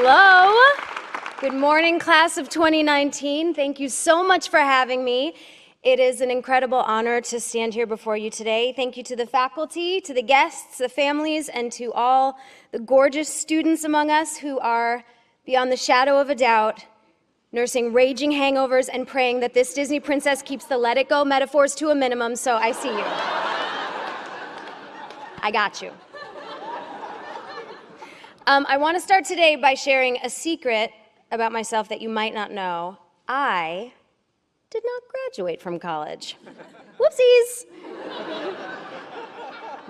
Hello. Good morning, class of 2019. Thank you so much for having me. It is an incredible honor to stand here before you today. Thank you to the faculty, to the guests, the families, and to all the gorgeous students among us who are, beyond the shadow of a doubt, nursing raging hangovers and praying that this Disney princess keeps the let it go metaphors to a minimum, so I see you. I got you. I want to start today by sharing a secret about myself that you might not know. I did not graduate from college. Whoopsies.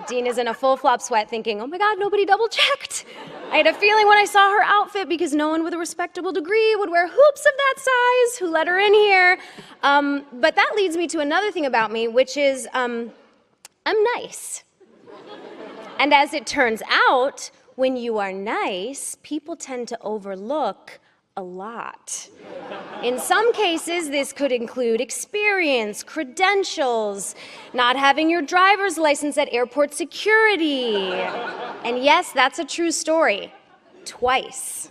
Dean is in a full flop sweat thinking, oh my God, nobody double checked. I had a feeling when I saw her outfit, because no one with a respectable degree would wear hoops of that size, who let her in here. But that leads me to another thing about me, which is I'm nice. And as it turns out, when you are nice, people tend to overlook a lot. In some cases, this could include experience, credentials, not having your driver's license at airport security. And yes, that's a true story. Twice.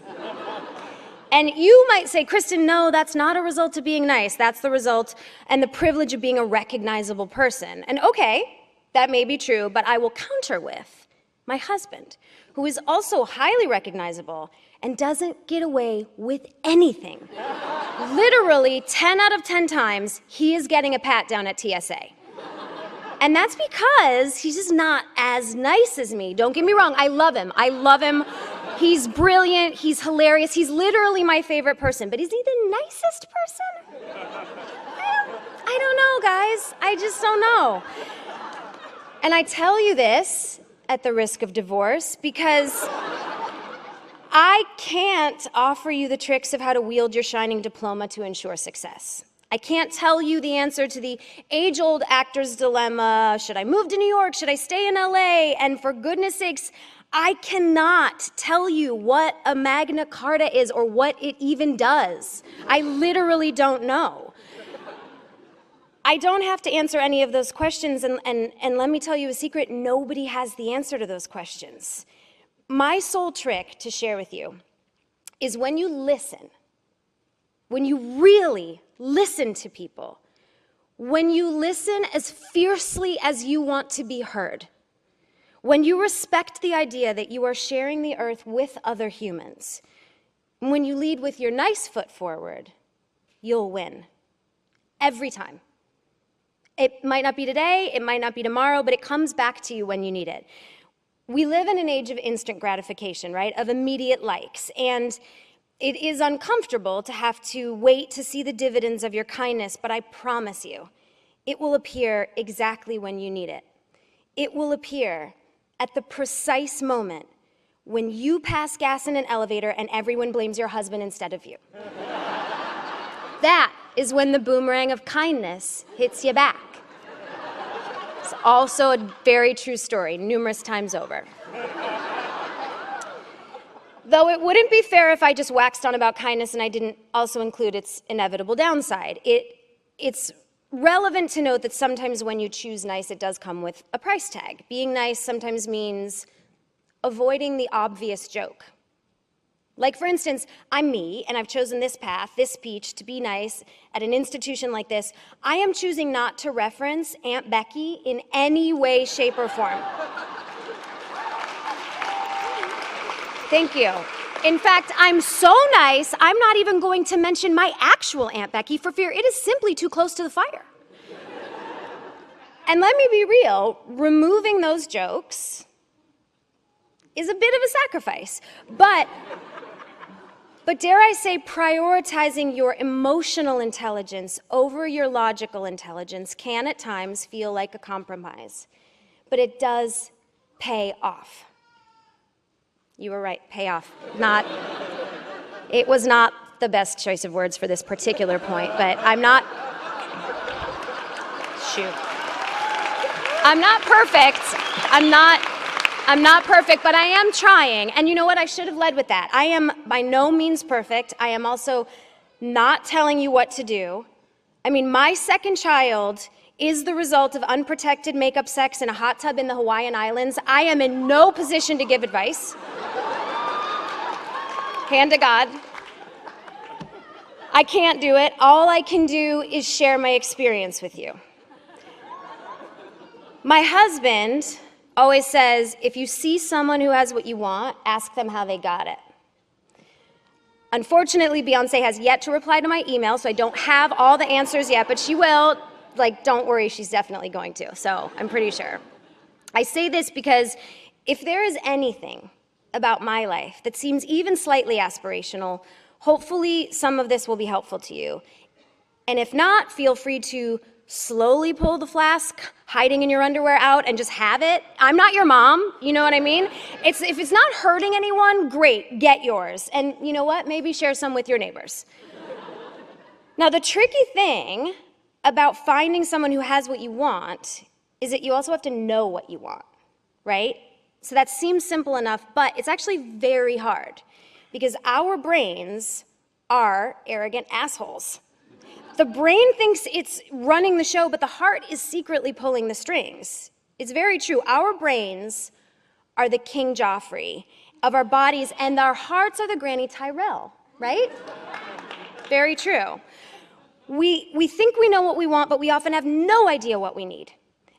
And you might say, Kristen, no, that's not a result of being nice. That's the result and the privilege of being a recognizable person. And okay, that may be true, but I will counter with my husband, who is also highly recognizable and doesn't get away with anything. Literally 10 out of 10 times, he is getting a pat down at TSA. And that's because he's just not as nice as me. Don't get me wrong, I love him. He's brilliant, he's hilarious, he's literally my favorite person. But is he the nicest person? I don't know, guys. I just don't know. And I tell you this at the risk of divorce, because I can't offer you the tricks of how to wield your shining diploma to ensure success. I can't tell you the answer to the age-old actor's dilemma. Should I move to New York? Should I stay in LA? And for goodness sakes, I cannot tell you what a Magna Carta is or what it even does. I literally don't know. I don't have to answer any of those questions, and let me tell you a secret, nobody has the answer to those questions. My sole trick to share with you is when you listen, when you really listen to people, when you listen as fiercely as you want to be heard, when you respect the idea that you are sharing the earth with other humans, when you lead with your nice foot forward, you'll win. Every time. It might not be today, it might not be tomorrow, but it comes back to you when you need it. We live in an age of instant gratification, right? Of immediate likes. And it is uncomfortable to have to wait to see the dividends of your kindness, but I promise you, it will appear exactly when you need it. It will appear at the precise moment when you pass gas in an elevator and everyone blames your husband instead of you. That is when the boomerang of kindness hits you back. It's also a very true story, numerous times over. Though it wouldn't be fair if I just waxed on about kindness and I didn't also include its inevitable downside. It's relevant to note that sometimes when you choose nice, it does come with a price tag. Being nice sometimes means avoiding the obvious joke. Like, for instance, I'm me, and I've chosen this path, this speech, to be nice at an institution like this. I am choosing not to reference Aunt Becky in any way, shape, or form. Thank you. In fact, I'm so nice, I'm not even going to mention my actual Aunt Becky for fear it is simply too close to the fire. And let me be real, removing those jokes is a bit of a sacrifice. But dare I say, prioritizing your emotional intelligence over your logical intelligence can at times feel like a compromise. But it does pay off. You were right, pay off. It was not the best choice of words for this particular point, but I'm not perfect. I'm not perfect, but I am trying. And you know what? I should have led with that. I am by no means perfect. I am also not telling you what to do. I mean, my second child is the result of unprotected makeup sex in a hot tub in the Hawaiian Islands. I am in no position to give advice. Hand to God. I can't do it. All I can do is share my experience with you. My husband always says, if you see someone who has what you want, ask them how they got it. Unfortunately, Beyonce has yet to reply to my email, so I don't have all the answers yet, but she will. Like, don't worry, she's definitely going to, so I'm pretty sure. I say this because if there is anything about my life that seems even slightly aspirational, hopefully some of this will be helpful to you. And if not, feel free to slowly pull the flask hiding in your underwear out and just have it. I'm not your mom, you know what I mean? If it's not hurting anyone, great, get yours. And you know what? Maybe share some with your neighbors. Now, the tricky thing about finding someone who has what you want is that you also have to know what you want, right? So that seems simple enough, but it's actually very hard because our brains are arrogant assholes. The brain thinks it's running the show, but the heart is secretly pulling the strings. It's very true. Our brains are the King Joffrey of our bodies, and our hearts are the Granny Tyrell, right? Very true. We think we know what we want, but we often have no idea what we need.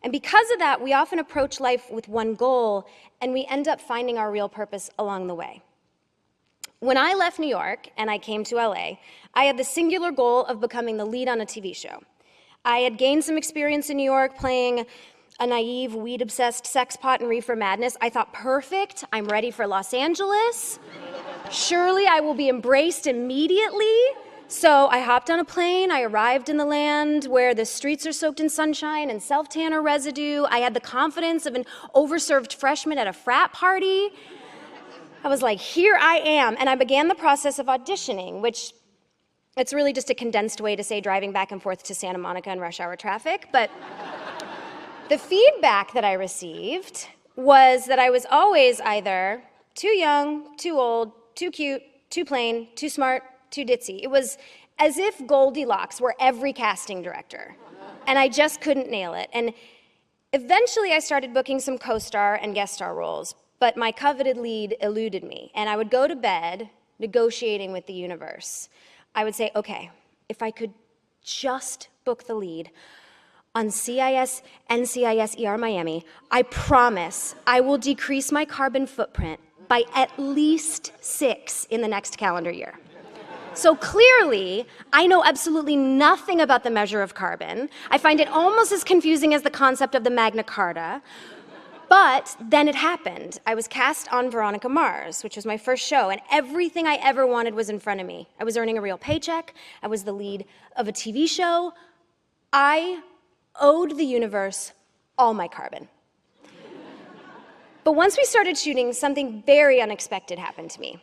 And because of that, we often approach life with one goal, and we end up finding our real purpose along the way. When I left New York and I came to LA, I had the singular goal of becoming the lead on a TV show. I had gained some experience in New York playing a naive, weed-obsessed sexpot in Reefer Madness. I thought, perfect, I'm ready for Los Angeles. Surely I will be embraced immediately. So I hopped on a plane, I arrived in the land where the streets are soaked in sunshine and self-tanner residue. I had the confidence of an overserved freshman at a frat party. I was like, here I am, and I began the process of auditioning, which it's really just a condensed way to say driving back and forth to Santa Monica in rush hour traffic, but the feedback that I received was that I was always either too young, too old, too cute, too plain, too smart, too ditzy. It was as if Goldilocks were every casting director, and I just couldn't nail it. And eventually I started booking some co-star and guest star roles, but my coveted lead eluded me, and I would go to bed negotiating with the universe. I would say, okay, if I could just book the lead on CIS NCIS ER Miami, I promise I will decrease my carbon footprint by at least 6 in the next calendar year. So clearly, I know absolutely nothing about the measure of carbon. I find it almost as confusing as the concept of the Magna Carta. But then it happened. I was cast on Veronica Mars, which was my first show, and everything I ever wanted was in front of me. I was earning a real paycheck. I was the lead of a TV show. I owed the universe all my carbon. But once we started shooting, something very unexpected happened to me.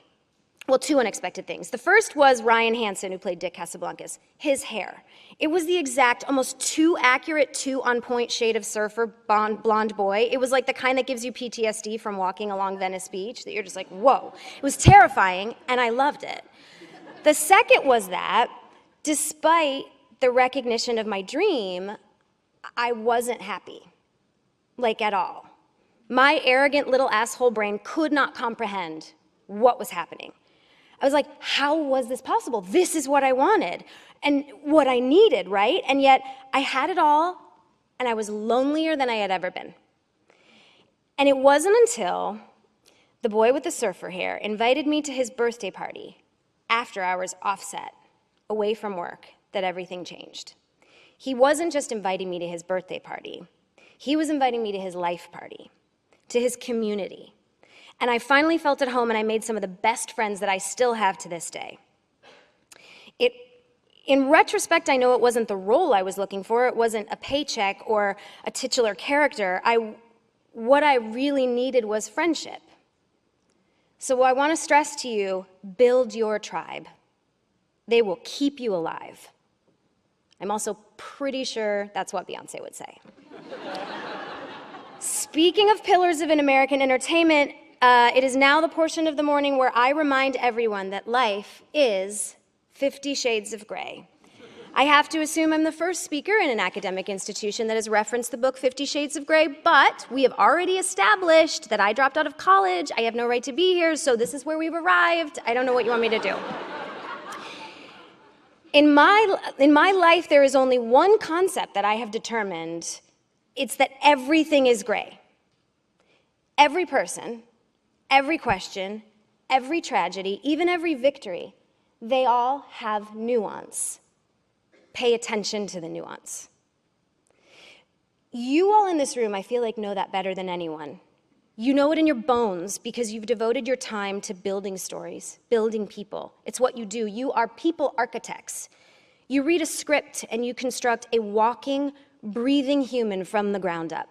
Well, 2 unexpected things. The first was Ryan Hansen, who played Dick Casablancas. His hair. It was the exact, almost too accurate, too on-point shade of surfer blonde boy. It was like the kind that gives you PTSD from walking along Venice Beach, that you're just like, whoa. It was terrifying, and I loved it. The second was that, despite the recognition of my dream, I wasn't happy, like at all. My arrogant little asshole brain could not comprehend what was happening. I was like, how was this possible? This is what I wanted and what I needed, right? And yet I had it all, and I was lonelier than I had ever been. And it wasn't until the boy with the surfer hair invited me to his birthday party, after hours offset, away from work, that everything changed. He wasn't just inviting me to his birthday party. He was inviting me to his life party, to his community. And I finally felt at home, and I made some of the best friends that I still have to this day. In retrospect, I know it wasn't the role I was looking for. It wasn't a paycheck or a titular character. What I really needed was friendship. So I want to stress to you, build your tribe. They will keep you alive. I'm also pretty sure that's what Beyonce would say. Speaking of pillars of an American entertainment, it is now the portion of the morning where I remind everyone that life is 50 Shades of Grey. I have to assume I'm the first speaker in an academic institution that has referenced the book 50 Shades of Grey, but we have already established that I dropped out of college, I have no right to be here, so this is where we've arrived. I don't know what you want me to do. In my life, there is only one concept that I have determined. It's that everything is gray. Every person, every question, every tragedy, even every victory, they all have nuance. Pay attention to the nuance. You all in this room, I feel like, know that better than anyone. You know it in your bones because you've devoted your time to building stories, building people. It's what you do. You are people architects. You read a script and you construct a walking, breathing human from the ground up.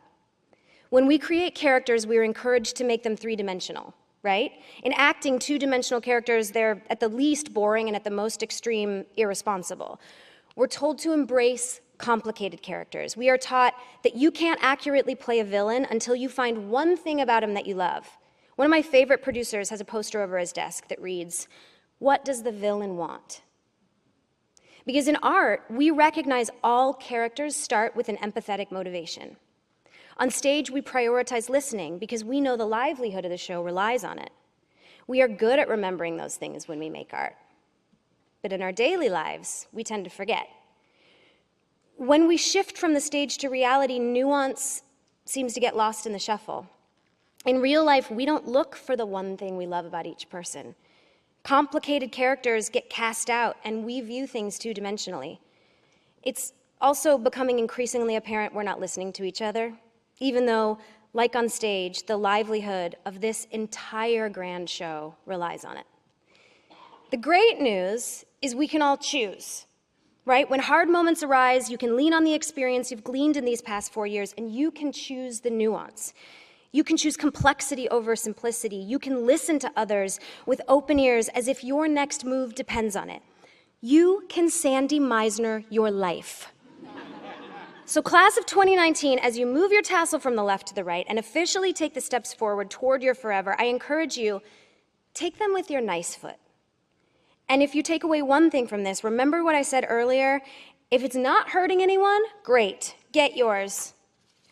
When we create characters, we are encouraged to make them three-dimensional, right? In acting, two-dimensional characters, they're at the least boring and at the most extreme irresponsible. We're told to embrace complicated characters. We are taught that you can't accurately play a villain until you find one thing about him that you love. One of my favorite producers has a poster over his desk that reads, "What does the villain want?" Because in art, we recognize all characters start with an empathetic motivation. On stage, we prioritize listening because we know the livelihood of the show relies on it. We are good at remembering those things when we make art. But in our daily lives, we tend to forget. When we shift from the stage to reality, nuance seems to get lost in the shuffle. In real life, we don't look for the one thing we love about each person. Complicated characters get cast out, and we view things two-dimensionally. It's also becoming increasingly apparent we're not listening to each other, even though, like on stage, the livelihood of this entire grand show relies on it. The great news is we can all choose. Right? When hard moments arise, you can lean on the experience you've gleaned in these past 4 years, and you can choose the nuance. You can choose complexity over simplicity. You can listen to others with open ears as if your next move depends on it. You can Sandy Meisner your life. So class of 2019, as you move your tassel from the left to the right and officially take the steps forward toward your forever, I encourage you, take them with your nice foot. And if you take away one thing from this, remember what I said earlier. If it's not hurting anyone, great, get yours.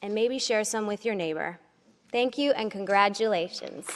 And maybe share some with your neighbor. Thank you and congratulations.